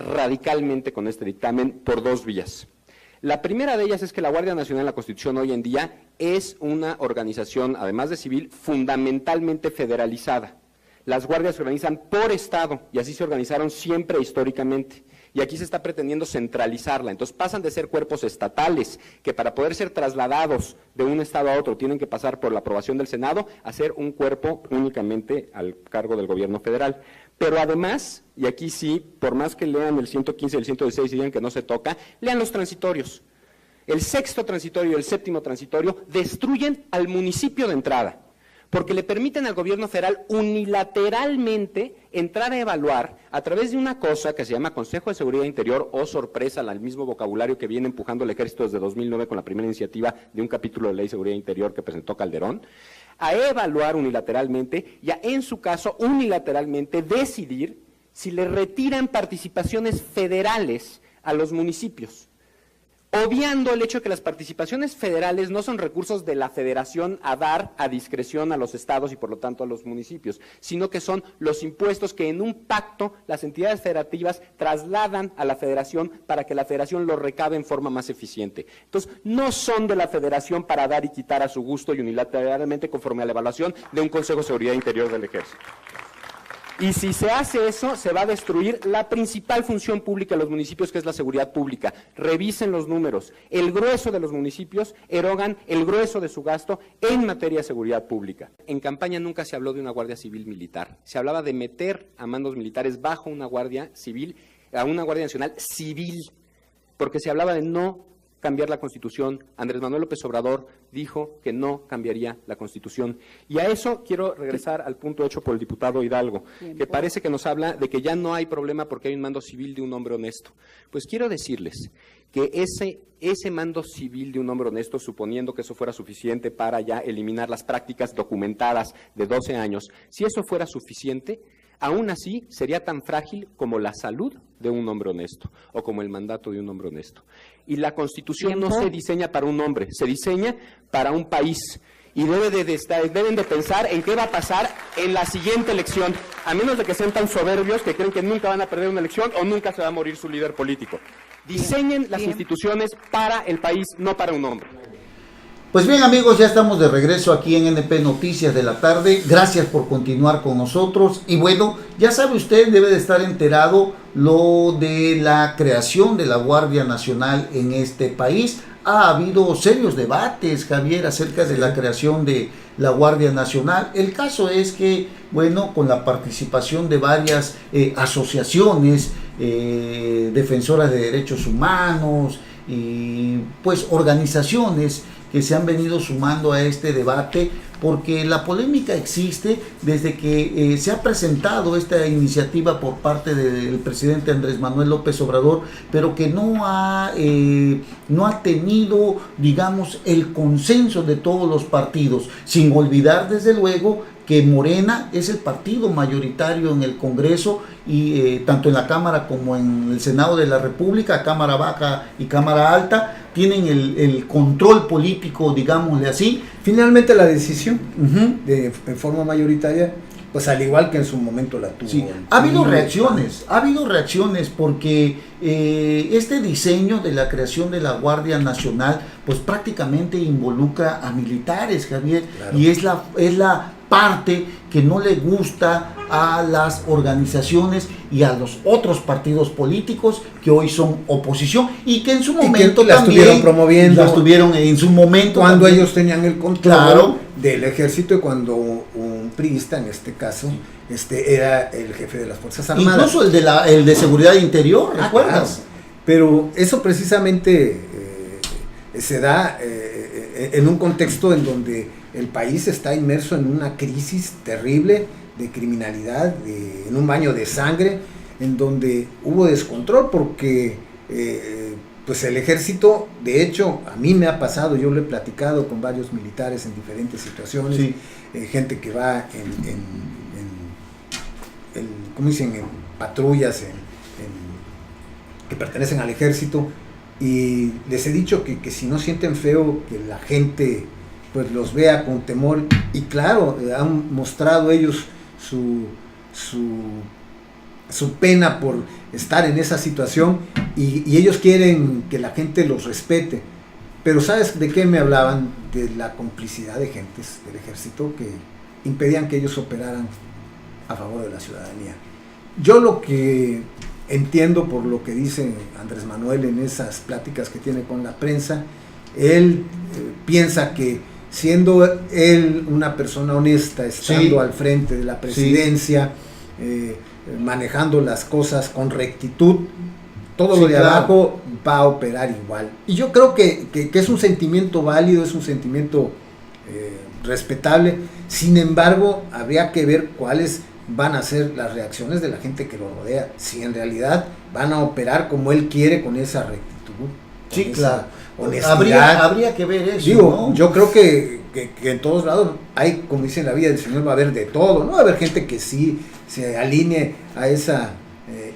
radicalmente con este dictamen por dos vías. La primera de ellas es que la Guardia Nacional en la Constitución hoy en día es una organización, además de civil, fundamentalmente federalizada. Las guardias se organizan por estado y así se organizaron siempre históricamente. Y aquí se está pretendiendo centralizarla. Entonces pasan de ser cuerpos estatales que para poder ser trasladados de un estado a otro tienen que pasar por la aprobación del Senado a ser un cuerpo únicamente al cargo del gobierno federal. Pero además, y aquí sí, por más que lean el 115 y el 116 y digan que no se toca, lean los transitorios. El sexto transitorio y el séptimo transitorio destruyen al municipio de entrada, porque le permiten al gobierno federal unilateralmente entrar a evaluar a través de una cosa que se llama Consejo de Seguridad Interior, o sorpresa, el mismo vocabulario que viene empujando el Ejército desde 2009 con la primera iniciativa de un capítulo de Ley de Seguridad Interior que presentó Calderón, a evaluar unilateralmente y a, en su caso, unilateralmente decidir si le retiran participaciones federales a los municipios, obviando el hecho de que las participaciones federales no son recursos de la federación a dar a discreción a los estados y por lo tanto a los municipios, sino que son los impuestos que en un pacto las entidades federativas trasladan a la federación para que la federación los recabe en forma más eficiente. Entonces, no son de la federación para dar y quitar a su gusto y unilateralmente conforme a la evaluación de un Consejo de Seguridad Interior del Ejército. Y si se hace eso, se va a destruir la principal función pública de los municipios, que es la seguridad pública. Revisen los números. El grueso de los municipios erogan el grueso de su gasto en materia de seguridad pública. En campaña nunca se habló de una guardia civil militar. Se hablaba de meter a mandos militares bajo una guardia civil, a una guardia nacional civil, porque se hablaba de no cambiar la Constitución. Andrés Manuel López Obrador dijo que no cambiaría la Constitución. Y a eso quiero regresar al punto hecho por el diputado Hidalgo, que parece que nos habla de que ya no hay problema porque hay un mando civil de un hombre honesto. Pues quiero decirles que ese mando civil de un hombre honesto, suponiendo que eso fuera suficiente para ya eliminar las prácticas documentadas de 12 años, si eso fuera suficiente, aún así sería tan frágil como la salud de un hombre honesto o como el mandato de un hombre honesto. Y la Constitución no se diseña para un hombre, se diseña para un país. Y deben de pensar en qué va a pasar en la siguiente elección, a menos de que sean tan soberbios que creen que nunca van a perder una elección o nunca se va a morir su líder político. Diseñen las instituciones para el país, no para un hombre. Pues bien, amigos, ya estamos de regreso aquí en NP Noticias de la tarde. Gracias por continuar con nosotros. Y bueno, ya sabe usted, debe de estar enterado lo de la creación de la Guardia Nacional en este país. Ha habido serios debates, Javier, acerca de la creación de la Guardia Nacional. El caso es que, bueno, con la participación de varias asociaciones defensoras de derechos humanos y pues organizaciones que se han venido sumando a este debate, porque la polémica existe desde que se ha presentado esta iniciativa por parte del presidente Andrés Manuel López Obrador, pero que no ha tenido, digamos, el consenso de todos los partidos, sin olvidar desde luego que Morena es el partido mayoritario en el Congreso y tanto en la Cámara como en el Senado de la República, Cámara Baja y Cámara Alta, tienen el control político, digámosle así. Finalmente la decisión en forma mayoritaria, pues al igual que en su momento la tuvo. Sí, ha habido reacciones porque este diseño de la creación de la Guardia Nacional pues prácticamente involucra a militares, Javier, claro. Y es la parte que no le gusta a las organizaciones y a los otros partidos políticos que hoy son oposición y que en su momento la estuvieron promoviendo, la estuvieron en su momento cuando también ellos tenían el control, claro, del ejército, y cuando un priista en este caso era el jefe de las Fuerzas Armadas, incluso el de Seguridad Interior, ¿recuerdas? Claro. Pero eso precisamente se da en un contexto en donde el país está inmerso en una crisis terrible de criminalidad, en un baño de sangre, en donde hubo descontrol porque pues el ejército, de hecho, a mí me ha pasado, yo lo he platicado con varios militares en diferentes situaciones, sí. Gente que va ¿cómo dicen?, en patrullas que pertenecen al ejército, y les he dicho que si no sienten feo que la gente pues los vea con temor, y claro, han mostrado ellos su su pena por estar en esa situación y ellos quieren que la gente los respete. Pero ¿sabes de qué me hablaban? De la complicidad de gentes del ejército que impedían que ellos operaran a favor de la ciudadanía. Yo lo que entiendo por lo que dice Andrés Manuel en esas pláticas que tiene con la prensa, él piensa que siendo él una persona honesta, estando al frente de la presidencia, manejando las cosas con rectitud, todo lo de abajo va a operar igual. Y yo creo que es un sentimiento válido, es un sentimiento respetable. Sin embargo, habría que ver cuáles van a ser las reacciones de la gente que lo rodea, si en realidad van a operar como él quiere, con esa rectitud, sí, con claro, esa honestidad. Habría que ver eso. Digo, ¿no? yo creo que en todos lados hay, como dice en la vida del Señor, va a haber de todo, ¿no? Va a haber gente que sí se alinee a esa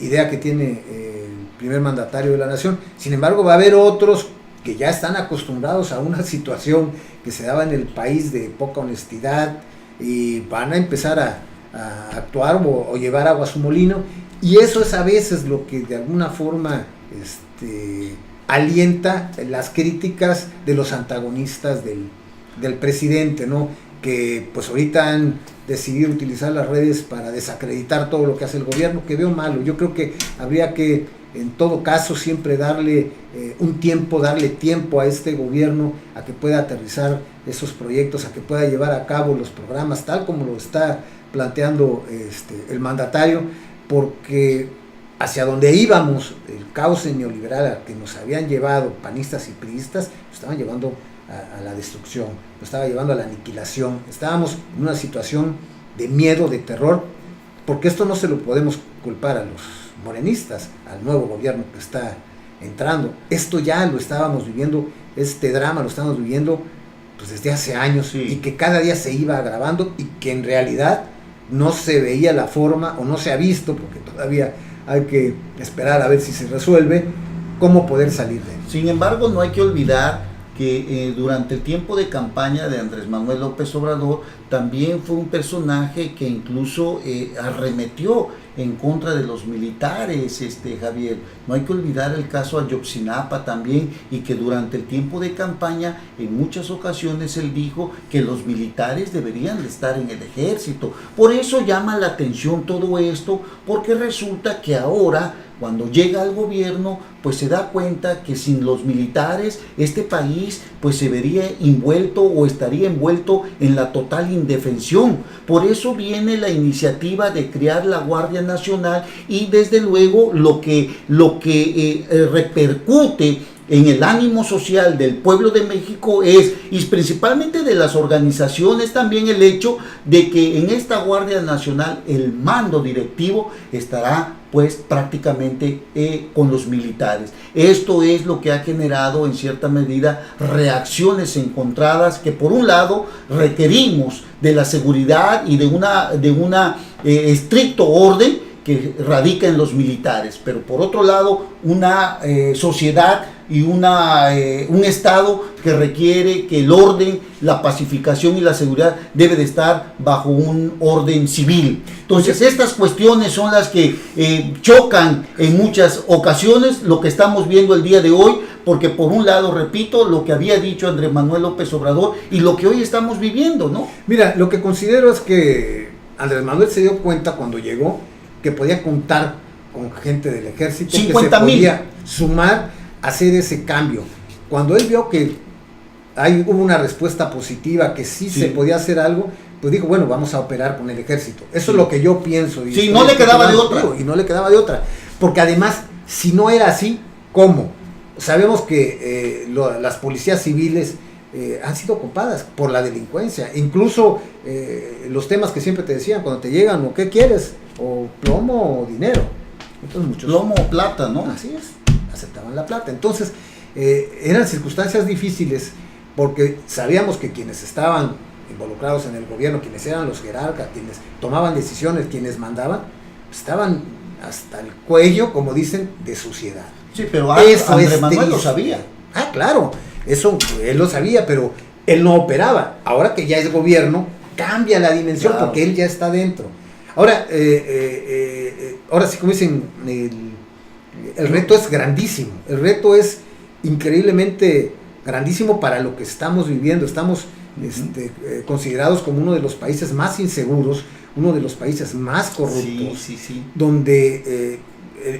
idea que tiene el primer mandatario de la nación. Sin embargo, va a haber otros que ya están acostumbrados a una situación que se daba en el país de poca honestidad y van a empezar a actuar o llevar agua a su molino, y eso es a veces lo que de alguna forma alienta las críticas de los antagonistas del presidente, ¿no? Que pues ahorita han decidido utilizar las redes para desacreditar todo lo que hace el gobierno, que veo malo. Yo creo que habría que en todo caso siempre darle darle tiempo a este gobierno a que pueda aterrizar esos proyectos, a que pueda llevar a cabo los programas tal como lo está planteando el mandatario, porque hacia donde íbamos, el caos neoliberal al que nos habían llevado panistas y priistas, nos estaban llevando a la destrucción, nos estaba llevando a la aniquilación. Estábamos en una situación de miedo, de terror, porque esto no se lo podemos culpar a los morenistas, al nuevo gobierno que está entrando. Esto ya lo estábamos viviendo, este drama lo estábamos viviendo pues desde hace años, sí, y que cada día se iba agravando y que en realidad no se veía la forma, o no se ha visto, porque todavía hay que esperar a ver si se resuelve, cómo poder salir de él. Sin embargo, no hay que olvidar que durante el tiempo de campaña de Andrés Manuel López Obrador también fue un personaje que incluso arremetió en contra de los militares, Javier. No hay que olvidar el caso Ayotzinapa también, y que durante el tiempo de campaña en muchas ocasiones él dijo que los militares deberían de estar en el ejército. Por eso llama la atención todo esto, porque resulta que ahora, cuando llega al gobierno, pues se da cuenta que sin los militares este país pues se vería envuelto o estaría envuelto en la total indefensión. Por eso viene la iniciativa de crear la Guardia Nacional, y desde luego lo que repercute en el ánimo social del pueblo de México y principalmente de las organizaciones, también el hecho de que en esta Guardia Nacional el mando directivo estará pues prácticamente con los militares. Esto es lo que ha generado en cierta medida reacciones encontradas, que por un lado requerimos de la seguridad y de una estricto orden que radica en los militares, pero por otro lado una sociedad y un Estado que requiere que el orden, la pacificación y la seguridad debe de estar bajo un orden civil. Entonces estas cuestiones son las que chocan en muchas ocasiones, lo que estamos viendo el día de hoy, porque por un lado, repito, lo que había dicho Andrés Manuel López Obrador y lo que hoy estamos viviendo, ¿no? Mira, lo que considero es que Andrés Manuel se dio cuenta cuando llegó que podía contar con gente del ejército, 50,000, que se podía sumar a hacer ese cambio. Cuando él vio que hubo una respuesta positiva, que sí se podía hacer algo, pues dijo, bueno, vamos a operar con el ejército. Eso es lo que yo pienso. Sí, no le quedaba de otra. Y no le quedaba de otra. Porque además, si no era así, ¿cómo? Sabemos que las policías civiles han sido ocupadas por la delincuencia. Incluso los temas que siempre te decían cuando te llegan, o qué quieres, o plomo o dinero. Entonces muchos, plomo o plata, ¿no? Así es, aceptaban la plata. Entonces eran circunstancias difíciles, porque sabíamos que quienes estaban involucrados en el gobierno, quienes eran los jerarcas, quienes tomaban decisiones, quienes mandaban, estaban hasta el cuello, como dicen, de suciedad. Sí, pero Andrés Manuel lo sabía. Ah, claro, eso él lo sabía, pero él no operaba. Ahora que ya es gobierno, cambia la dimensión, claro, porque él ya está dentro. Ahora, ahora sí, como dicen, el reto es grandísimo, el reto es increíblemente grandísimo para lo que estamos viviendo. Estamos considerados como uno de los países más inseguros, uno de los países más corruptos, donde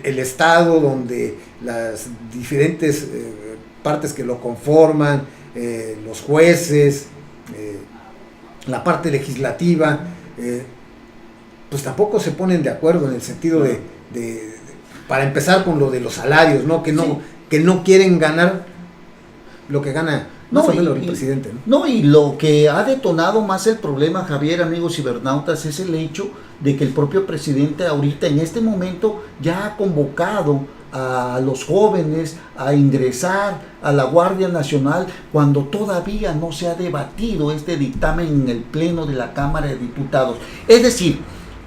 el Estado, donde las diferentes partes que lo conforman, los jueces, la parte legislativa, pues tampoco se ponen de acuerdo en el sentido de para empezar con lo de los salarios, ¿no? Que no quieren ganar lo que gana el presidente, ¿no? No, y lo que ha detonado más el problema, Javier, amigos cibernautas, es el hecho de que el propio presidente ahorita, en este momento, ya ha convocado a los jóvenes a ingresar a la Guardia Nacional cuando todavía no se ha debatido este dictamen en el Pleno de la Cámara de Diputados. Es decir,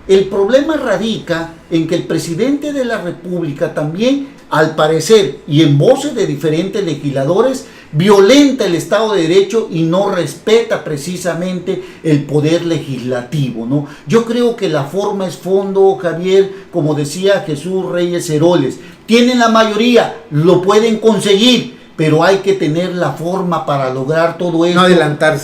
el problema radica en que el presidente de la República también, al parecer, y en voces de diferentes legisladores, violenta el Estado de Derecho y no respeta precisamente el poder legislativo, ¿no? Yo creo que la forma es fondo, Javier, como decía Jesús Reyes Heroles. Tienen la mayoría, lo pueden conseguir, pero hay que tener la forma para lograr todo esto.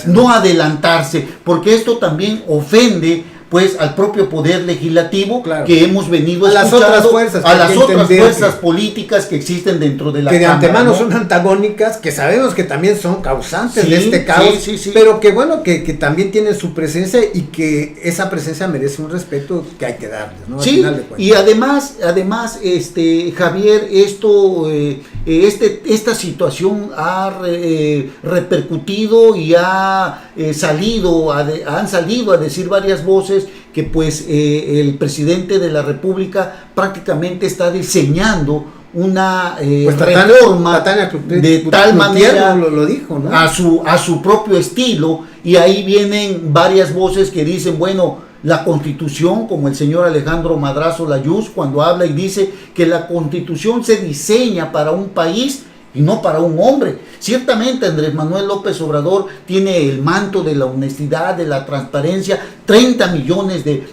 No adelantarse, porque esto también ofende pues al propio poder legislativo, claro, que hemos venido escuchando, a las otras fuerzas políticas que existen dentro de la Cámara, que de antemano, ¿no?, son antagónicas, que sabemos que también son causantes de este caos, pero que bueno, que también tienen su presencia y que esa presencia merece un respeto que hay que darles, ¿no? Sí, y además, Javier, esta situación ha repercutido y han salido a decir varias voces que pues el presidente de la República prácticamente está diseñando una reforma de tal manera, lo dijo, ¿no?, a su propio estilo, y ahí vienen varias voces que dicen, bueno, la Constitución, como el señor Alejandro Madrazo Layuz, cuando habla y dice que la Constitución se diseña para un país y no para un hombre. Ciertamente Andrés Manuel López Obrador tiene el manto de la honestidad, de la transparencia.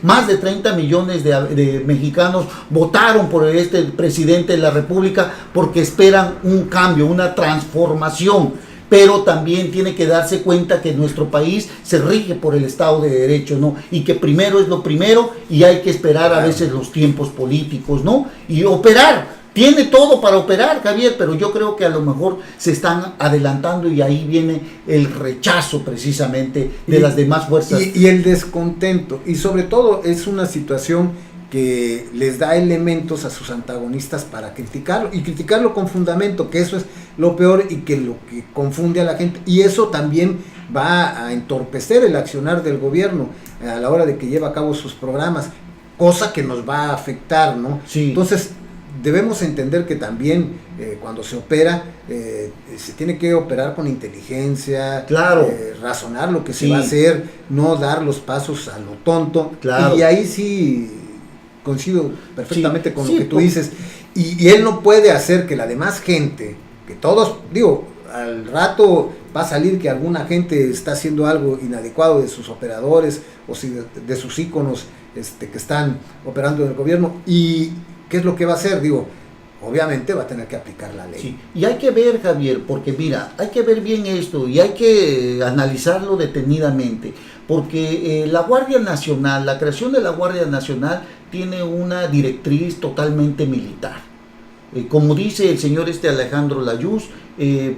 Más de 30 millones de mexicanos votaron por este presidente de la República porque esperan un cambio, una transformación. Pero también tiene que darse cuenta que nuestro país se rige por el Estado de Derecho, ¿no? Y que primero es lo primero y hay que esperar a veces los tiempos políticos, ¿no? Y operar. Tiene todo para operar, Javier, pero yo creo que a lo mejor se están adelantando y ahí viene el rechazo precisamente de las demás fuerzas. Y el descontento, y sobre todo es una situación que les da elementos a sus antagonistas para criticarlo, y criticarlo con fundamento, que eso es lo peor y que lo que confunde a la gente, y eso también va a entorpecer el accionar del gobierno a la hora de que lleva a cabo sus programas, cosa que nos va a afectar, ¿no? Sí. Entonces, debemos entender que también cuando se opera, se tiene que operar con inteligencia, claro, razonar lo que se va a hacer, no dar los pasos a lo tonto, claro. Y ahí sí coincido perfectamente con lo que tú dices, y él no puede hacer que la demás gente, que todos, al rato va a salir que alguna gente está haciendo algo inadecuado de sus operadores o de sus íconos que están operando en el gobierno, y ¿qué es lo que va a hacer? Obviamente va a tener que aplicar la ley. Sí. Y hay que ver, Javier, porque mira, hay que ver bien esto y hay que analizarlo detenidamente, porque la Guardia Nacional, la creación de la Guardia Nacional tiene una directriz totalmente militar. Como dice el señor Alejandro Layuz,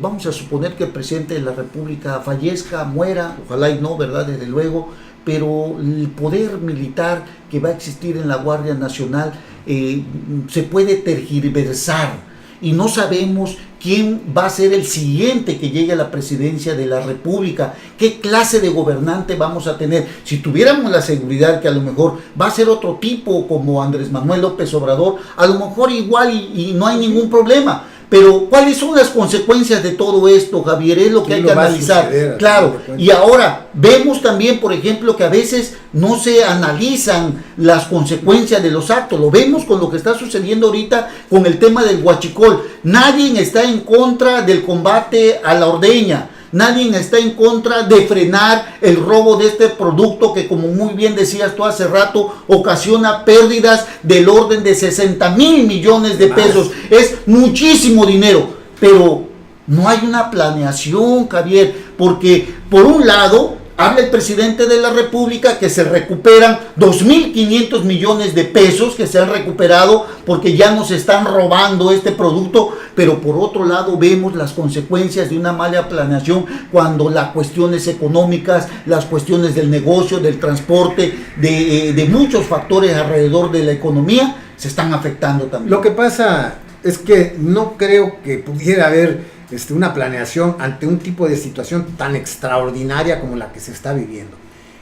vamos a suponer que el presidente de la República fallezca, muera, ojalá y no, ¿verdad? Desde luego, pero el poder militar que va a existir en la Guardia Nacional se puede tergiversar y no sabemos quién va a ser el siguiente que llegue a la presidencia de la República, qué clase de gobernante vamos a tener. Si tuviéramos la seguridad que a lo mejor va a ser otro tipo como Andrés Manuel López Obrador, a lo mejor igual y no hay ningún problema. Pero ¿cuáles son las consecuencias de todo esto, Javier? Es lo que hay que analizar. Claro, y ahora vemos también, por ejemplo, que a veces no se analizan las consecuencias de los actos. Lo vemos con lo que está sucediendo ahorita con el tema del huachicol. Nadie está en contra del combate a la ordeña. nadie está en contra de frenar el robo de este producto que, como muy bien decías tú hace rato, ocasiona pérdidas del orden de 60,000 millones de pesos. Es muchísimo dinero, pero no hay una planeación, Javier, porque por un lado habla el presidente de la República que se recuperan 2.500 millones de pesos que se han recuperado porque ya nos están robando este producto, pero por otro lado vemos las consecuencias de una mala planeación cuando las cuestiones económicas, las cuestiones del negocio, del transporte, de muchos factores alrededor de la economía se están afectando también. Lo que pasa es que no creo que pudiera haber una planeación ante un tipo de situación tan extraordinaria como la que se está viviendo.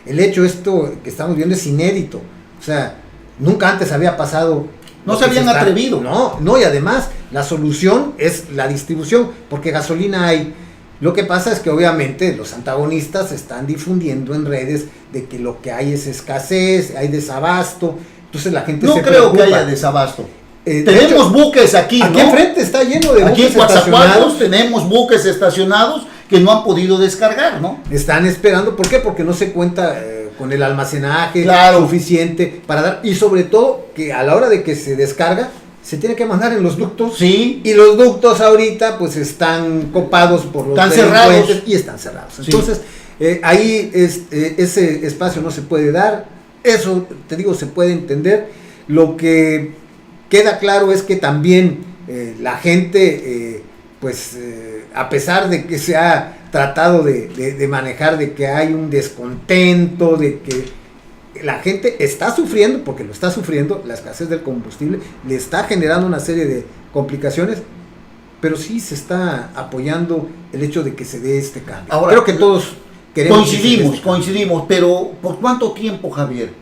El hecho esto que estamos viendo es inédito, o sea, nunca antes había pasado. No se habían atrevido. No, y además la solución es la distribución, porque gasolina hay. Lo que pasa es que obviamente los antagonistas están difundiendo en redes de que lo que hay es escasez, hay desabasto, entonces la gente se preocupa. No creo que haya desabasto. Tenemos buques aquí, aquí enfrente está lleno de aquí buques estacionados. Tenemos buques estacionados que no han podido descargar, ¿no? Están esperando, ¿por qué? Porque no se cuenta con el almacenaje suficiente para dar, y sobre todo que a la hora de que se descarga, se tiene que mandar en los ductos. Sí. Y los ductos ahorita pues están copados por los cerrados. Y están cerrados. Entonces, ahí ese espacio no se puede dar. Eso, te digo, se puede entender. Lo que queda claro es que también la gente, a pesar de que se ha tratado de manejar, de que hay un descontento, de que la gente está sufriendo, porque lo está sufriendo, la escasez del combustible le está generando una serie de complicaciones, pero sí se está apoyando el hecho de que se dé este cambio. Ahora, creo que todos queremos coincidimos, pero ¿por cuánto tiempo, Javier?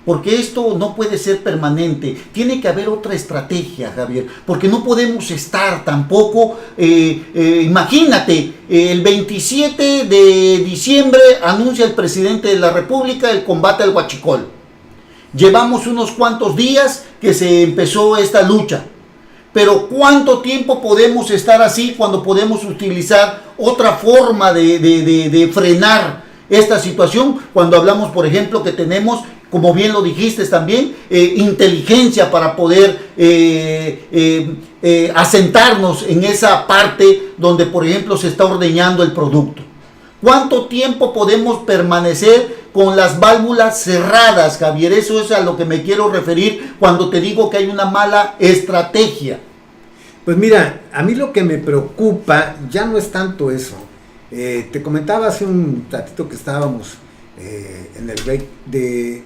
Porque esto no puede ser permanente, tiene que haber otra estrategia, Javier, porque no podemos estar tampoco, imagínate, el 27 de diciembre anuncia el presidente de la República el combate al huachicol. Llevamos unos cuantos días que se empezó esta lucha, pero ¿cuánto tiempo podemos estar así cuando podemos utilizar otra forma de frenar esta situación? Cuando hablamos, por ejemplo, que tenemos, como bien lo dijiste también, inteligencia para poder asentarnos en esa parte donde, por ejemplo, se está ordeñando el producto. ¿Cuánto tiempo podemos permanecer con las válvulas cerradas, Javier? Eso es a lo que me quiero referir cuando te digo que hay una mala estrategia. Pues mira, a mí lo que me preocupa ya no es tanto eso. Te comentaba hace un ratito que estábamos en el break de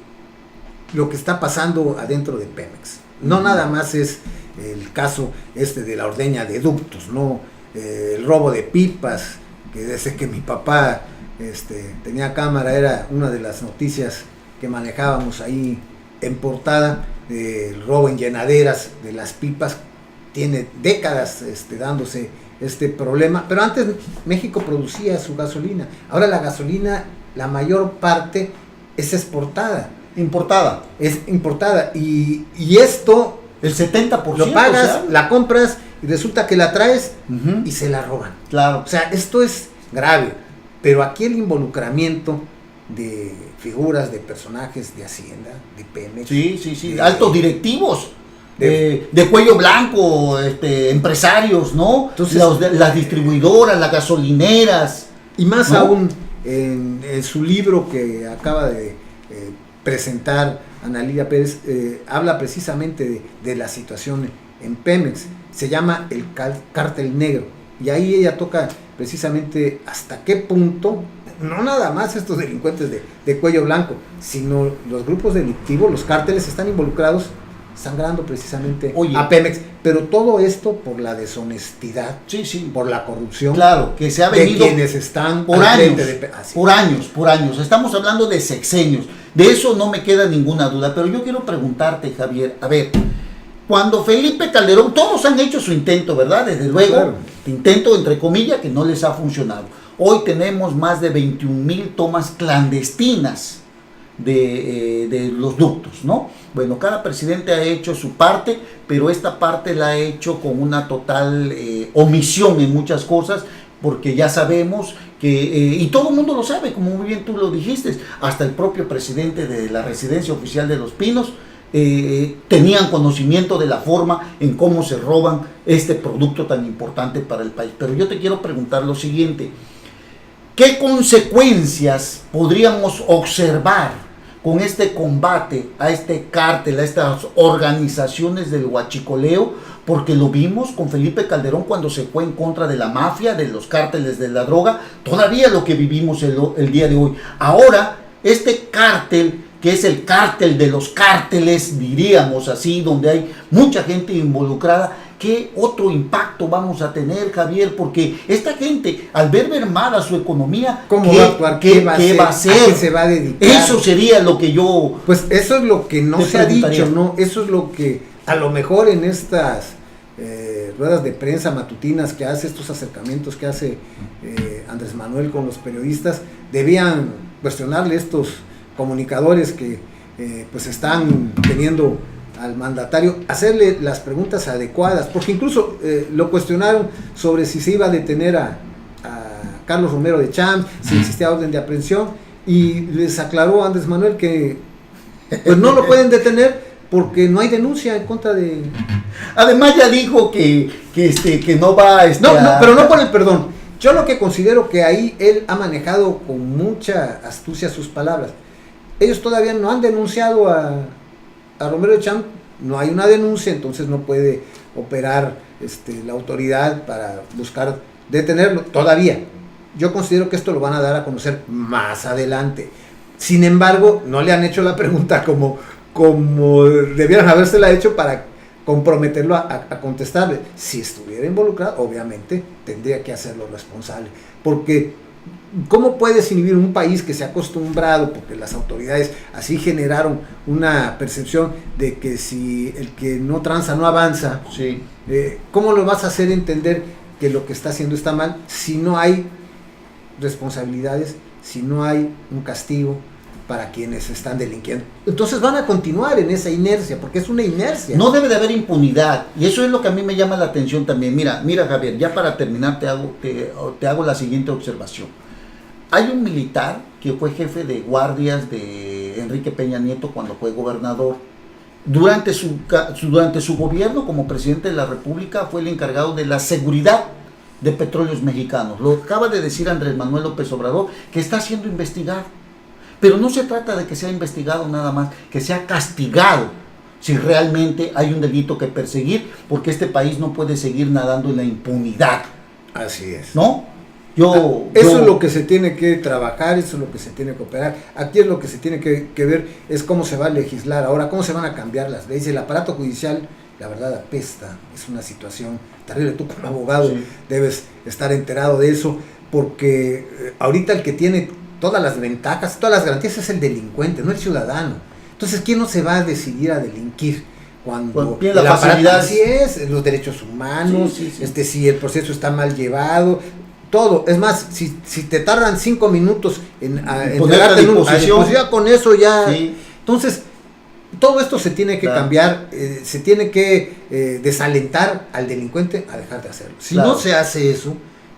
lo que está pasando adentro de Pemex. No nada más es el caso de la ordeña de ductos, no el robo de pipas, que desde que mi papá tenía cámara era una de las noticias que manejábamos ahí en portada, el robo en llenaderas de las pipas. Tiene décadas dándose este problema, pero antes México producía su gasolina, ahora la gasolina, la mayor parte es exportada. Es importada y esto el 70% lo pagas, la compras y resulta que la traes y se la roban. Claro. O sea, esto es grave, pero aquí el involucramiento de figuras, de personajes de Hacienda, de Pemex. Sí, altos directivos. De cuello blanco, empresarios, ¿no? Entonces, las distribuidoras, las gasolineras. Y más aún, en su libro que acaba de presentar Ana Lilia Pérez, habla precisamente de la situación en Pemex. Se llama el cártel negro. Y ahí ella toca precisamente hasta qué punto, no nada más estos delincuentes de cuello blanco, sino los grupos delictivos, los cárteles están involucrados, sangrando precisamente a Pemex, pero todo esto por la deshonestidad, por la corrupción, claro, que se ha venido de quienes están por años. Estamos hablando de sexenios, de eso no me queda ninguna duda, pero yo quiero preguntarte, Javier, a ver, cuando Felipe Calderón, todos han hecho su intento, ¿verdad? Desde luego, claro. Intento entre comillas que no les ha funcionado. Hoy tenemos más de 21,000 tomas clandestinas de los ductos, ¿no? Bueno, cada presidente ha hecho su parte, pero esta parte la ha hecho con una total omisión en muchas cosas, porque ya sabemos que, y todo el mundo lo sabe, como muy bien tú lo dijiste, hasta el propio presidente de la Residencia Oficial de Los Pinos tenían conocimiento de la forma en cómo se roban este producto tan importante para el país. Pero yo te quiero preguntar lo siguiente: ¿qué consecuencias podríamos observar con este combate a este cártel, a estas organizaciones del huachicoleo? Porque lo vimos con Felipe Calderón cuando se fue en contra de la mafia, de los cárteles de la droga, todavía lo que vivimos el día de hoy. Ahora, este cártel, que es el cártel de los cárteles, diríamos así, donde hay mucha gente involucrada, ¿qué otro impacto vamos a tener, Javier? Porque esta gente, al ver mermada su economía, ¿cómo va a actuar? ¿Qué va a hacer? ¿A qué se va a dedicar? Eso sería lo que yo... Pues eso es lo que no se ha dicho, ¿no? Eso es lo que a lo mejor en estas ruedas de prensa matutinas que hace, estos acercamientos que hace Andrés Manuel con los periodistas, debían cuestionarle estos comunicadores que pues están teniendo al mandatario, hacerle las preguntas adecuadas, porque incluso lo cuestionaron sobre si se iba a detener a Carlos Romero de Champs, si existía orden de aprehensión, y les aclaró a Andrés Manuel que pues no lo pueden detener porque no hay denuncia en contra de... Además ya dijo que no va a... No, pero no por el perdón. Yo lo que considero que ahí él ha manejado con mucha astucia sus palabras. Ellos todavía no han denunciado a Romero de Champs, no hay una denuncia, entonces no puede operar la autoridad para buscar detenerlo todavía. Yo considero que esto lo van a dar a conocer más adelante. Sin embargo, no le han hecho la pregunta como debieran habérsela hecho para comprometerlo a contestarle. Si estuviera involucrado, obviamente tendría que hacerlo responsable, porque ¿cómo puedes inhibir un país que se ha acostumbrado, porque las autoridades así generaron una percepción de que si el que no tranza no avanza? Sí. ¿Cómo lo vas a hacer entender que lo que está haciendo está mal si no hay responsabilidades, si no hay un castigo para quienes están delinquiendo? Entonces van a continuar en esa inercia, porque es una inercia. No debe de haber impunidad, y eso es lo que a mí me llama la atención también. Mira Javier, ya para terminar te hago la siguiente observación. Hay un militar que fue jefe de guardias de Enrique Peña Nieto cuando fue gobernador. Durante su gobierno como presidente de la República fue el encargado de la seguridad de Petróleos Mexicanos. Lo acaba de decir Andrés Manuel López Obrador, que está siendo investigado. Pero no se trata de que sea investigado nada más, que sea castigado si realmente hay un delito que perseguir, porque este país no puede seguir nadando en la impunidad. Así es. ¿No? Eso es lo que se tiene que trabajar, eso es lo que se tiene que operar. Aquí es lo que se tiene que ver, es cómo se va a legislar ahora, cómo se van a cambiar las leyes. El aparato judicial, la verdad, apesta, es una situación terrible. Tú como abogado debes estar enterado de eso, porque ahorita el que tiene todas las ventajas, todas las garantías es el delincuente, no el ciudadano. Entonces, ¿quién no se va a decidir a delinquir? Cuando la facilidad, así es, los derechos humanos, si el proceso está mal llevado, todo. Es más, si te tardan 5 minutos en ponerte en disposición, ya con eso ya. Sí. Entonces, todo esto se tiene que cambiar, se tiene que desalentar al delincuente a dejar de hacerlo. Si no se hace eso,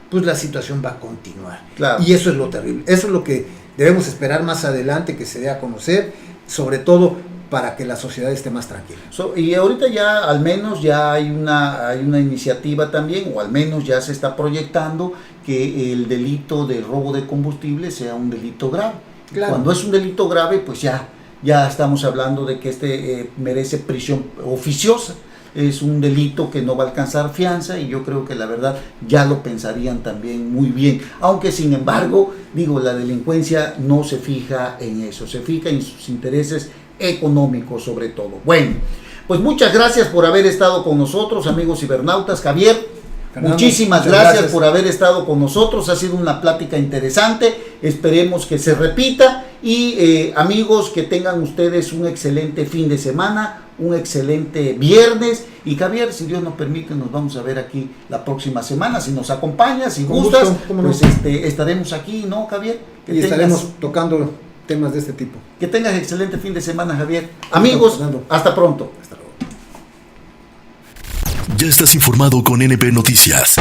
pues la situación va a continuar. Claro. Y eso es lo terrible. Eso es lo que debemos esperar más adelante, que se dé a conocer, sobre todo para que la sociedad esté más tranquila. Y ahorita ya al menos ya hay una iniciativa también, o al menos ya se está proyectando que el delito de robo de combustible sea un delito grave. Claro. Cuando es un delito grave, pues ya estamos hablando de que merece prisión oficiosa. Es un delito que no va a alcanzar fianza, y yo creo que la verdad ya lo pensarían también muy bien. Aunque sin embargo, la delincuencia no se fija en eso, se fija en sus intereses económicos sobre todo. Bueno, pues muchas gracias por haber estado con nosotros, amigos cibernautas. Javier, Fernando, muchísimas gracias por haber estado con nosotros. Ha sido una plática interesante, esperemos que se repita, y amigos, que tengan ustedes un excelente fin de semana, un excelente viernes. Y Javier, si Dios nos permite, nos vamos a ver aquí la próxima semana. Si nos acompañas, si gustas, pues estaremos aquí, ¿no, Javier? Estaremos tocando temas de este tipo. Que tengas excelente fin de semana, Javier. Amigos, hasta pronto. Hasta luego. Ya estás informado con NP Noticias.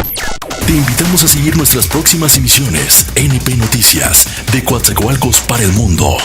Te invitamos a seguir nuestras próximas emisiones. NP Noticias, de Coatzacoalcos para el mundo.